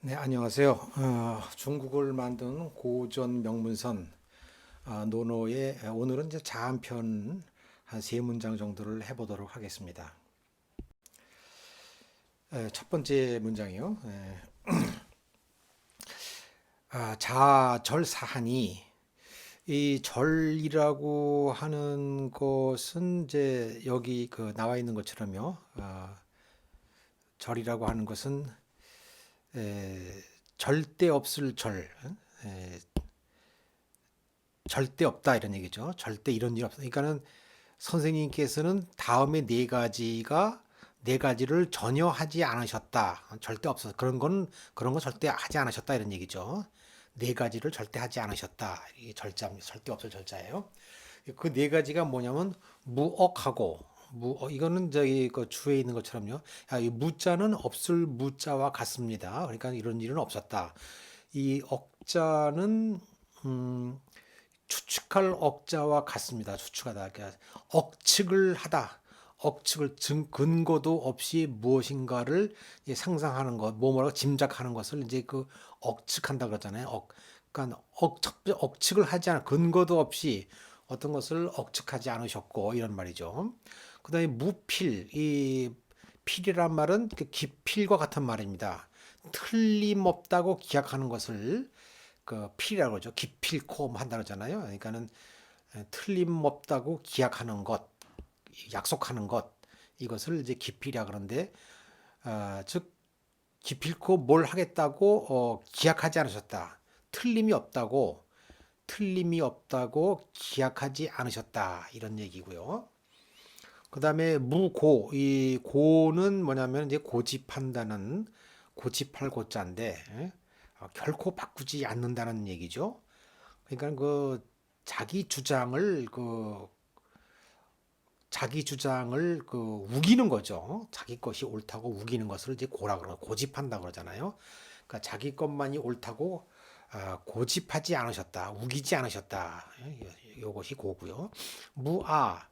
네, 안녕하세요. 중국을 만든 고전 명문선 논어의 오늘은 이제 자한편 한 세 문장 정도를 해보도록 하겠습니다. 첫 번째 문장이요. 자절사하니 이 절이라고 하는 것은 이제 여기 그 나와 있는 것처럼요. 절이라고 하는 것은 에, 절대 없을 절, 에, 절대 없다 이런 얘기죠. 절대 이런 일 없다. 그러니까는 선생님께서는 다음에 네 가지를 전혀 하지 않으셨다. 절대 없어. 그런 거 절대 하지 않으셨다 이런 얘기죠. 네 가지를 절대 하지 않으셨다. 이게 절대 없을 절자예요. 그 네 가지가 뭐냐면 무억하고 이거는 저기 그 주에 있는 것처럼요. 이 무자는 없을 무자와 같습니다. 그러니까 이런 일은 없었다. 이 억자는 음, 추측할 억자와 같습니다. 추측하다. 그러니까 억측을 하다. 근거도 없이 무엇인가를 상상하는 것, 뭐라고 짐작하는 것을 이제 그 억측한다 그러잖아요. 그러니까 억측을 하지 않아 근거도 없이 어떤 것을 억측하지 않으셨고 이런 말이죠. 그다음에 무필, 이 필이란 말은 그 기필과 같은 말입니다. 틀림없다고 기약하는 것을 그 필이라고 그러죠. 기필코 한다 그러잖아요. 그러니까는 틀림없다고 기약하는 것, 약속하는 것 이것을 이제 기필이라 그러는데 즉 기필코 뭘 하겠다고 기약하지 않으셨다. 틀림이 없다고 틀림이 없다고 기약하지 않으셨다 이런 얘기고요. 그다음에 무고 이 고는 뭐냐면 이제 고집한다는 고집할 고자인데 결코 바꾸지 않는다는 얘기죠. 그러니까 그 자기 주장을 그 자기 주장을 그 우기는 거죠. 자기 것이 옳다고 우기는 것을 이제 고라 그러 고집한다 그러잖아요. 그러니까 자기 것만이 옳다고 고집하지 않으셨다, 우기지 않으셨다. 요것이 고고요. 무아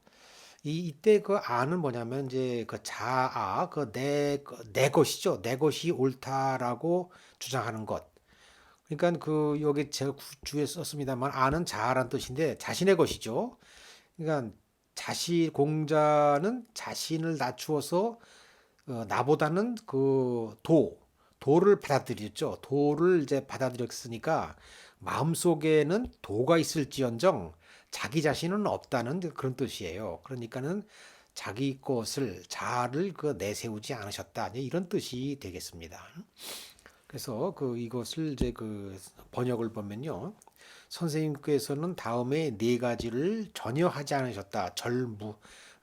이때 그 아는 뭐냐면 이제 그 자아 내 것이죠. 내 것이 옳다라고 주장하는 것. 그러니까 그 여기 제가 주에 썼습니다만 아는 자아란 뜻인데 자신의 것이죠. 그러니까 공자는 자신을 낮추어서 나보다는 도를 받아들였죠. 도를 이제 받아들였으니까 마음속에는 도가 있을지언정 자기 자신은 없다는 그런 뜻이에요. 그러니까는 자기 것을 자아를 내세우지 않으셨다. 이런 뜻이 되겠습니다. 그래서 이것을 이제 그 번역을 보면요. 선생님께서는 다음에 네 가지를 전혀 하지 않으셨다.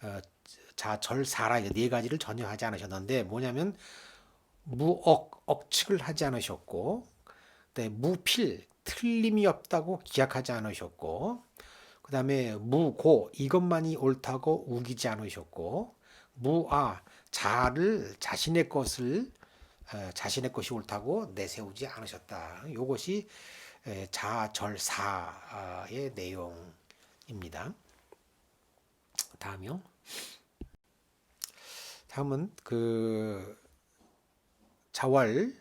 어, 절사라 이네 가지를 전혀 하지 않으셨는데 뭐냐면 억측을 하지 않으셨고, 네, 무필 틀림이 없다고 기약하지 않으셨고, 그다음에 무고 이것만이 옳다고 우기지 않으셨고, 무아 자신의 것이 옳다고 내세우지 않으셨다. 이것이 자절사의 내용입니다. 다음이요. 다음은 그 자왈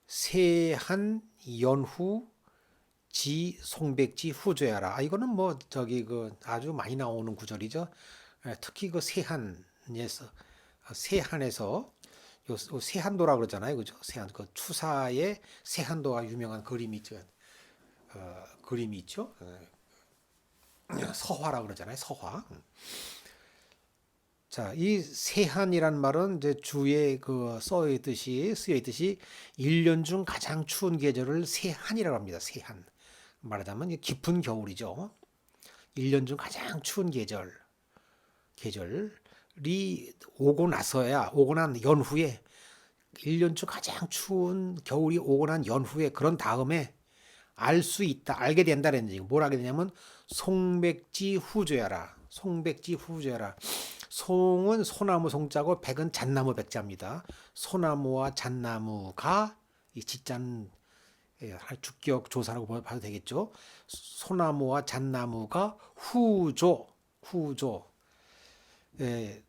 세한 연후 지 송백지 후조야라. 이거는 뭐 저기 그 아주 많이 나오는 구절이죠. 특히 그 세한에서 세한도라 그러잖아요, 그죠? 세한 그 추사의 세한도가 유명한 그림이 있죠. 서화라 그러잖아요, 서화. 자, 이 세한이란 말은 이제 주에 쓰여 있듯이 1년 중 가장 추운 계절을 세한이라고 합니다. 세한. 말하자면 깊은 겨울이죠. 1년 중 가장 추운 계절이 오고 난 연후에 1년 중 가장 추운 겨울이 오고 난 연후에 그런 다음에 알게 된다는 얘기. 뭘 하게 되냐면 송백지 후조야라. 송백지 후조야라. 송은 소나무 송자고 백은 잣나무 백자입니다. 소나무와 잣나무가 이 지자는 주격 조사라고 봐도 되겠죠. 소나무와 잣나무가 후조. 예,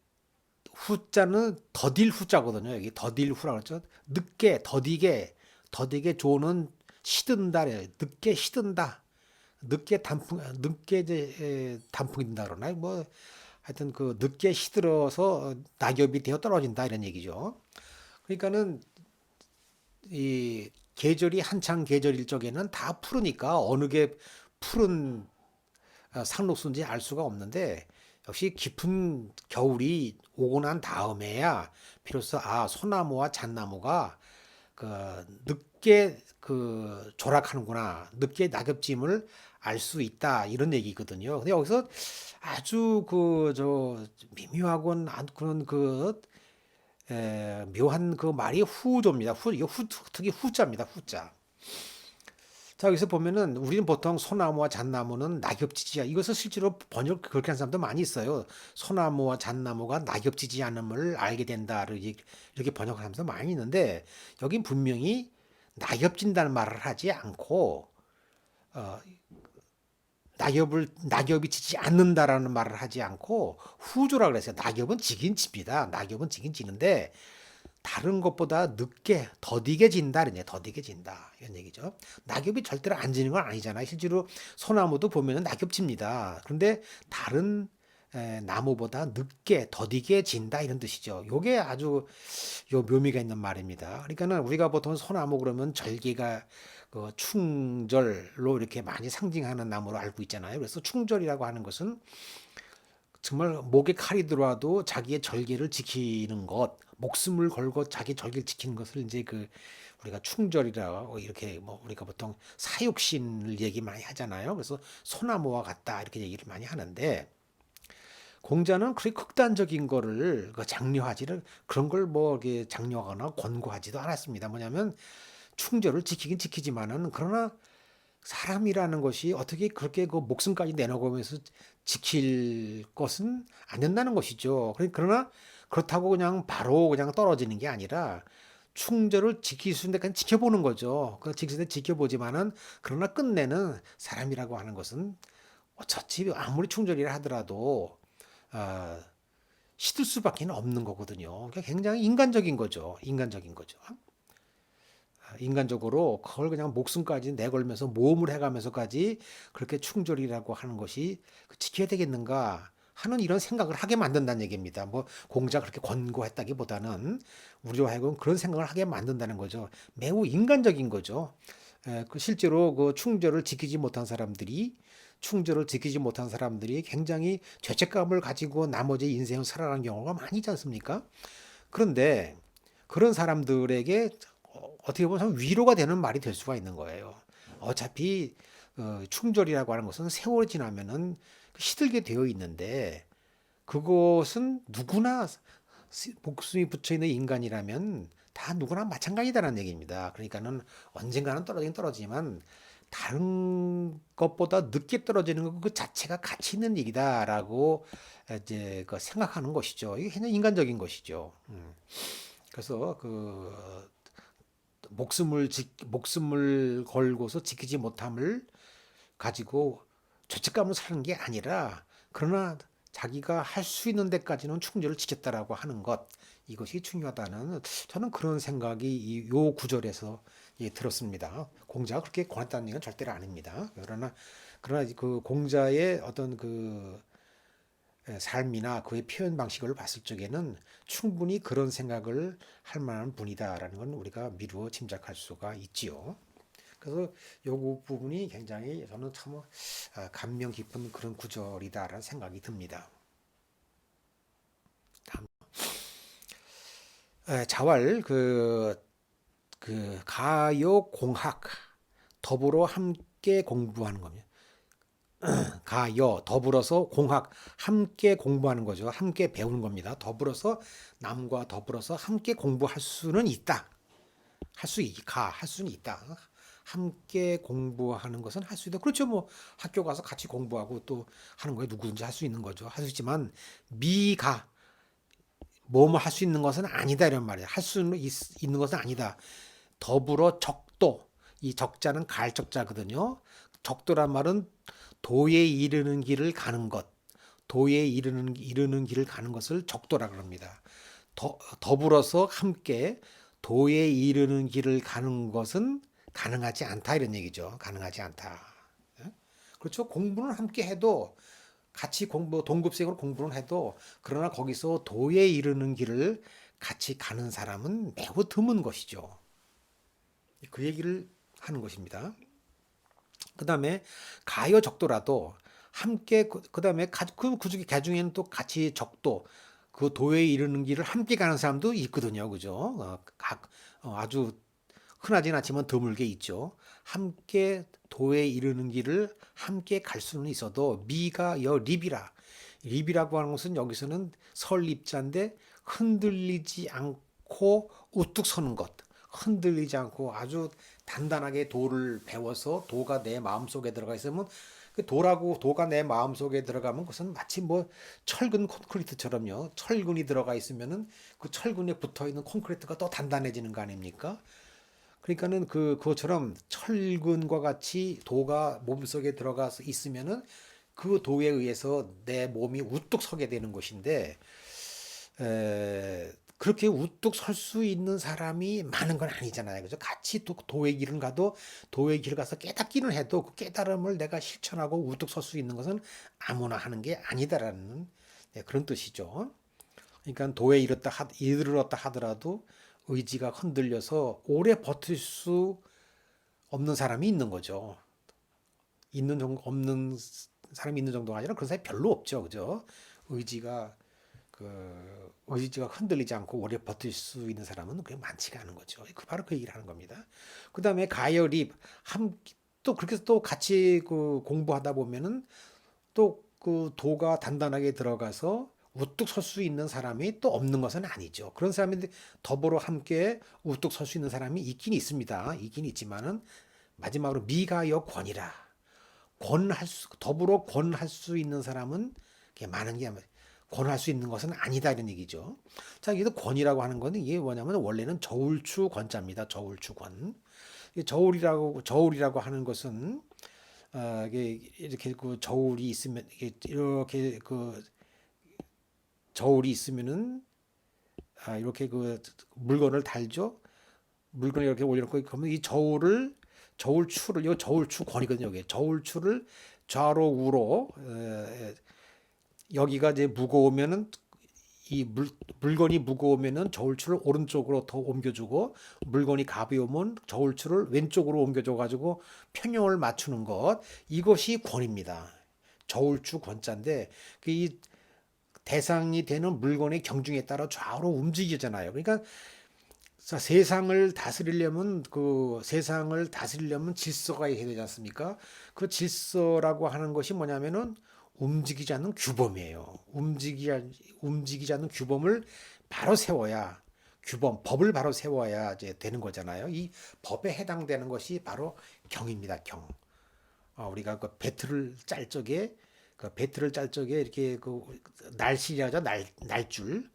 후자는 더딜 후자거든요. 여기 더딜 후라고 그러죠. 늦게 더디게 더디게 조는 시든다. 늦게 시든다. 늦게 이제 단풍이 든다 그러나 뭐 하여튼 그 늦게 시들어서 낙엽이 되어 떨어진다 이런 얘기죠. 그러니까는 이 계절이 한창 계절일 적에는 다 푸르니까 어느 게 푸른 상록수인지 알 수가 없는데 역시 깊은 겨울이 오고 난 다음에야 비로소 소나무와 잣나무가 그 늦게 그 조락하는구나, 늦게 낙엽짐을 알 수 있다 이런 얘기거든요. 근데 여기서 아주 그 저 미묘하고 그런 그 묘한 그 말이 후조입니다. 이게 특히 후자입니다. 후자. 자, 여기서 보면은 우리는 보통 소나무와 잣나무는 낙엽지지야. 이것을 실제로 번역 그렇게 하는 사람도 많이 있어요. 소나무와 잣나무가 낙엽지지 않음을 알게 된다를 이렇게 번역하는 사람도 많이 있는데 여긴 분명히 낙엽진다는 말을 하지 않고 어, 낙엽이 지지 않는다라는 말을 하지 않고 후조라 그랬어요. 낙엽은 지긴 집니다. 낙엽은 지긴 지는데 다른 것보다 늦게 더디게 진다 이런 더디게 진다 이런 얘기죠. 낙엽이 절대로 안 지는 건 아니잖아요. 실제로 소나무도 보면은 낙엽 집니다. 그런데 다른 나무보다 늦게 더디게 진다 이런 뜻이죠. 요게 아주 요 묘미가 있는 말입니다. 그러니까는 우리가 보통 소나무 그러면 절기가 그 충절로 이렇게 많이 상징하는 나무로 알고 있잖아요. 그래서 충절이라고 하는 것은 정말 목에 칼이 들어와도 자기의 절개를 지키는 것, 목숨을 걸고 자기 절개를 지키는 것을 이제 그 우리가 충절이라 이렇게 뭐 우리가 보통 사육신을 얘기 많이 하잖아요. 그래서 소나무와 같다 이렇게 얘기를 많이 하는데 공자는 그렇게 극단적인 거를 그 장려하지를 그런 걸 뭐 이렇게 장려하거나 권고하지도 않았습니다. 뭐냐면 충절을 지키긴 지키지만은 그러나 사람이라는 것이 어떻게 그렇게 그 목숨까지 내놓으면서 지킬 것은 안 된다는 것이죠. 그러나 그렇다고 그냥 바로 그냥 떨어지는 게 아니라 충절을 지킬 수 있는 데까지 지켜보는 거죠. 그 지켜보지만은 그러나 끝내는 사람이라고 하는 것은 어차피 아무리 충절이라 하더라도 어, 시들 수밖에 없는 거거든요. 그러니까 굉장히 인간적인 거죠. 인간적인 거죠. 인간적으로 그걸 그냥 목숨까지 내걸면서 모험을 해가면서까지 그렇게 충절이라고 하는 것이 지켜야 되겠는가 하는 이런 생각을 하게 만든다는 얘기입니다. 뭐 공자가 그렇게 권고했다기보다는 우리로 하여금 그런 생각을 하게 만든다는 거죠. 매우 인간적인 거죠. 그 실제로 그 충절을 지키지 못한 사람들이 굉장히 죄책감을 가지고 나머지 인생을 살아가는 경우가 많이 있지 않습니까? 그런데 그런 사람들에게 어떻게 보면 위로가 되는 말이 될 수가 있는 거예요. 어차피 충절이라고 하는 것은 세월이 지나면은 시들게 되어 있는데 그것은 누구나 목숨이 붙어 있는 인간이라면 다 누구나 마찬가지다라는 얘기입니다. 그러니까는 언젠가는 떨어지긴 떨어지지만 다른 것보다 늦게 떨어지는 것 그 자체가 가치 있는 일이다라고 이제 그 생각하는 것이죠. 이게 그냥 인간적인 것이죠. 그래서 그 목숨을 걸고서 지키지 못함을 가지고 죄책감을 사는 게 아니라 그러나 자기가 할 수 있는 데까지는 충절을 지켰다라고 하는 것 이것이 중요하다는 저는 그런 생각이 요 구절에서 들었습니다. 공자가 그렇게 권했다는 얘기는 절대로 아닙니다. 그러나 그 공자의 어떤 그 삶이나 그의 표현 방식을 봤을 적에는 충분히 그런 생각을 할 만한 분이다라는 건 우리가 미루어 짐작할 수가 있지요. 그래서 요 부분이 굉장히 저는 참 감명 깊은 그런 구절이다라는 생각이 듭니다. 다음 자왈 그 가요 공학 더불어 함께 공부하는 겁니다. 가여 더불어서 공학 함께 공부하는 거죠. 함께 배우는 겁니다. 남과 더불어서 함께 공부할 수는 있다. 할 수는 있다. 함께 공부하는 것은 할 수 있다. 그렇죠. 뭐 학교 가서 같이 공부하고 또 하는 거에 누구든지 할 수 있는 거죠. 할 수 있지만 미가 뭐뭐 할 수 있는 것은 아니다 이런 말이에요. 할 수 있는 것은 아니다. 더불어 적도 이 적자는 갈적자거든요. 적도란 말은 도에 이르는 길을 가는 것, 도에 이르는 길을 가는 것을 적도라 그럽니다. 더불어서 함께 도에 이르는 길을 가는 것은 가능하지 않다 이런 얘기죠. 가능하지 않다. 예? 그렇죠. 공부는 함께 해도 같이 공부 동급생으로 공부는 해도 그러나 거기서 도에 이르는 길을 같이 가는 사람은 매우 드문 것이죠. 그 얘기를 하는 것입니다. 그다음에 가여 적도라도 함께 그다음에 그중에 개중에는 또 같이 적도 그 도에 이르는 길을 함께 가는 사람도 있거든요. 그죠? 아주 흔하진 않지만 드물게 있죠. 함께 도에 이르는 길을 함께 갈 수는 있어도 미가 여 립이라. 립이라고 하는 것은 여기서는 설립자인데 흔들리지 않고 우뚝 서는 것. 흔들리지 않고 아주 단단하게 도를 배워서 도가 내 마음속에 들어가 있으면 그 도가 내 마음속에 들어가면 그것은 마치 뭐 철근 콘크리트처럼요. 철근이 들어가 있으면은 그 철근에 붙어 있는 콘크리트가 더 단단해지는 거 아닙니까? 그러니까는 그것처럼 철근과 같이 도가 몸속에 들어가서 있으면은 그 도에 의해서 내 몸이 우뚝 서게 되는 것인데 그렇게 우뚝 설 수 있는 사람이 많은 건 아니잖아요. 그죠? 같이 또 도의 길을 가도 도의 길을 가서 깨닫기는 해도 그 깨달음을 내가 실천하고 우뚝 설 수 있는 것은 아무나 하는 게 아니다라는 그런 뜻이죠. 그러니까 도에 이르렀다 하더라도 의지가 흔들려서 오래 버틸 수 없는 사람이 있는 거죠. 없는 사람이 있는 정도가 아니라 그런 사람이 별로 없죠. 그죠? 의지가 의지가 흔들리지 않고 오래 버틸 수 있는 사람은 그게 많지가 않은 거죠. 바로 그 얘기를 하는 겁니다. 그 다음에 가열입 또 그렇게 또 같이 공부하다 보면은 또 그 도가 단단하게 들어가서 우뚝 설 수 있는 사람이 또 없는 것은 아니죠. 그런 사람이 더불어 함께 우뚝 설 수 있는 사람이 있긴 있습니다. 있긴 있지만은 마지막으로 미가여 권이라. 더불어 권할 수 있는 사람은 많은 게 권할 수 있는 것은 아니다 이런 얘기죠. 자, 여기서 권이라고 하는 거는 이게 뭐냐면 원래는 저울추 권자입니다. 저울추 권. 저울이라고 하는 것은 이게 이렇게 그 저울이 있으면 이렇게 그 저울이 있으면은 이렇게 그 물건을 달죠. 물건을 이렇게 올려놓고 그러면 이 저울추를 이 저울추 권이거든요. 여기 저울추를 좌로 우로 여기가 이제 무거우면은 물건이 무거우면은 저울추를 오른쪽으로 더 옮겨주고 물건이 가벼우면 저울추를 왼쪽으로 옮겨줘 가지고 평형을 맞추는 것 이것이 권입니다. 저울추 권자인데 이 대상이 되는 물건의 경중에 따라 좌우로 움직이잖아요. 그러니까 세상을 다스리려면 질서가 있어야 되지 않습니까? 그 질서라고 하는 것이 뭐냐면은 움직이지 않는 규범이에요. 움직이지 않는 규범을 바로 세워야 법을 바로 세워야 이제 되는 거잖아요. 이 법에 해당되는 것이 바로 경입니다. 경. 우리가 배틀을 짤 적에 이렇게 날씨라죠. 날줄.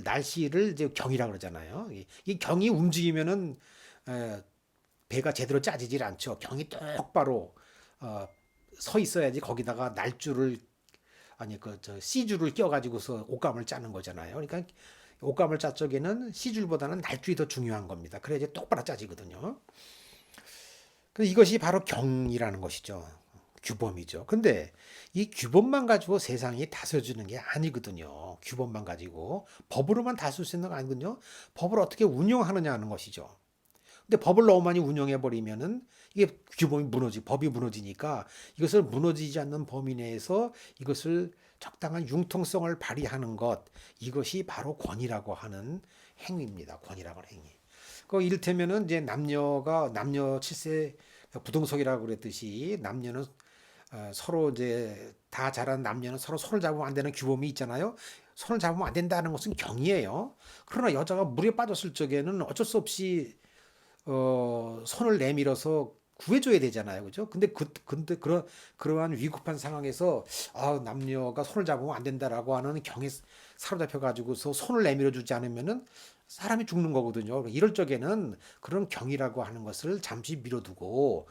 날씨를 이제 경이라고 그러잖아요. 이 경이 움직이면은 배가 제대로 짜지질 않죠. 경이 똑바로 어, 서 있어야지 거기다가 날줄을 아니 씨줄을 껴가지고서 옷감을 짜는 거잖아요. 그러니까 옷감을 짤 적에는 씨줄보다는 날줄이 더 중요한 겁니다. 그래야지 똑바로 짜지거든요. 이것이 바로 경이라는 것이죠. 규범이죠. 근데 이 규범만 가지고 세상이 다스려지는 게 아니거든요. 규범만 가지고 법으로만 다스릴 수 있는 거 아니거든요. 법을 어떻게 운영하느냐 하는 것이죠. 근데 법을 너무 많이 운영해 버리면은 이게 법이 무너지니까 이것을 무너지지 않는 범위 내에서 이것을 적당한 융통성을 발휘하는 것 이것이 바로 권위라고 하는 행위입니다. 권위라고 하는 행위. 이를테면은 이제 남녀 칠세 부동석이라고 그랬듯이 남녀는 서로 이제 다 자란 남녀는 서로 손을 잡으면 안 되는 규범이 있잖아요. 손을 잡으면 안 된다는 것은 경이에요. 그러나 여자가 물에 빠졌을 적에는 어쩔 수 없이 손을 내밀어서 구해줘야 되잖아요, 그죠? 근데 그러한 위급한 상황에서 남녀가 손을 잡으면 안 된다라고 하는 경에 사로잡혀 가지고서 손을 내밀어 주지 않으면은 사람이 죽는 거거든요. 이럴 적에는 그런 경이라고 하는 것을 잠시 밀어두고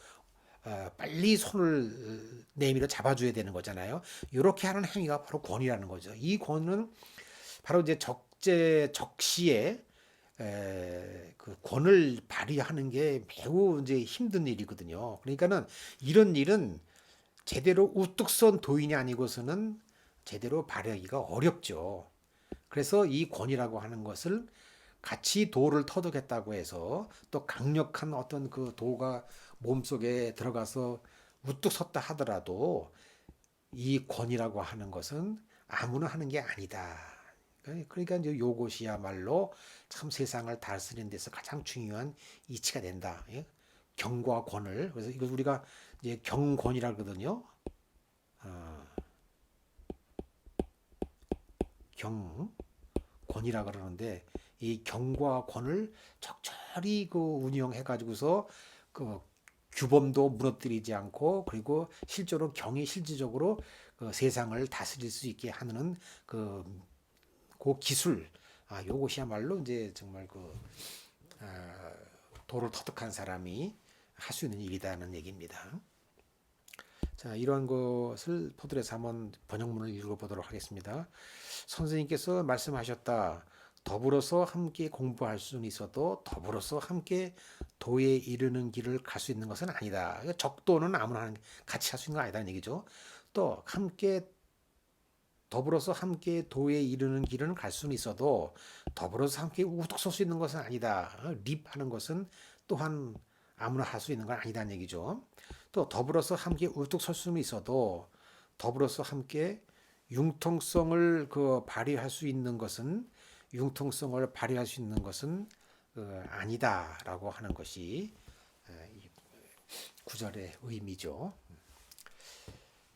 빨리 손을 내밀어 잡아줘야 되는 거잖아요. 이렇게 하는 행위가 바로 권위라는 거죠. 이 권은 바로 이제 적시에 그 권을 발휘하는 게 매우 이제 힘든 일이거든요. 그러니까는 이런 일은 제대로 우뚝 선 도인이 아니고서는 제대로 발휘하기가 어렵죠. 그래서 이 권이라고 하는 것을 같이 도를 터득했다고 해서 또 강력한 어떤 그 도가 몸속에 들어가서 우뚝 섰다 하더라도 이 권이라고 하는 것은 아무나 하는 게 아니다. 그러니까 이제 요것이야말로 참 세상을 다스리는 데서 가장 중요한 이치가 된다. 예? 경과 권을. 그래서 이거 우리가 이제 경권이라 그러거든요. 경권이라 그러는데 이 경과 권을 적절히 그 운영해 가지고서 그 규범도 무너뜨리지 않고 그리고 실제로 경이 실질적으로 그 세상을 다스릴 수 있게 하는 그, 그 기술 요것이야말로 이제 정말 그 도를 터득한 사람이 할 수 있는 일이다는 얘기입니다. 자, 이런 것을 포드레서 한번 번역문을 읽어보도록 하겠습니다. 선생님께서 말씀하셨다. 더불어서 함께 공부할 수는 있어도 더불어서 함께 도에 이르는 길을 갈 수 있는 것은 아니다. 적도는 아무나 같이 할 수 있는 건 아니다는 얘기죠. 또 함께 더불어서 함께 도에 이르는 길은 갈 수는 있어도 더불어서 함께 우뚝 설 수 있는 것은 아니다. 립하는 것은 또한 아무나 할 수 있는 건 아니다는 얘기죠. 또 더불어서 함께 우뚝 설 수는 있어도 더불어서 함께 융통성을 그 발휘할 수 있는 것은 융통성을 발휘할 수 있는 것은 아니다라고 하는 것이 이 구절의 의미죠.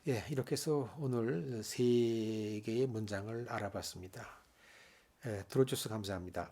예, 이렇게 해서 오늘 세 개의 문장을 알아봤습니다. 예, 들어주셔서 감사합니다.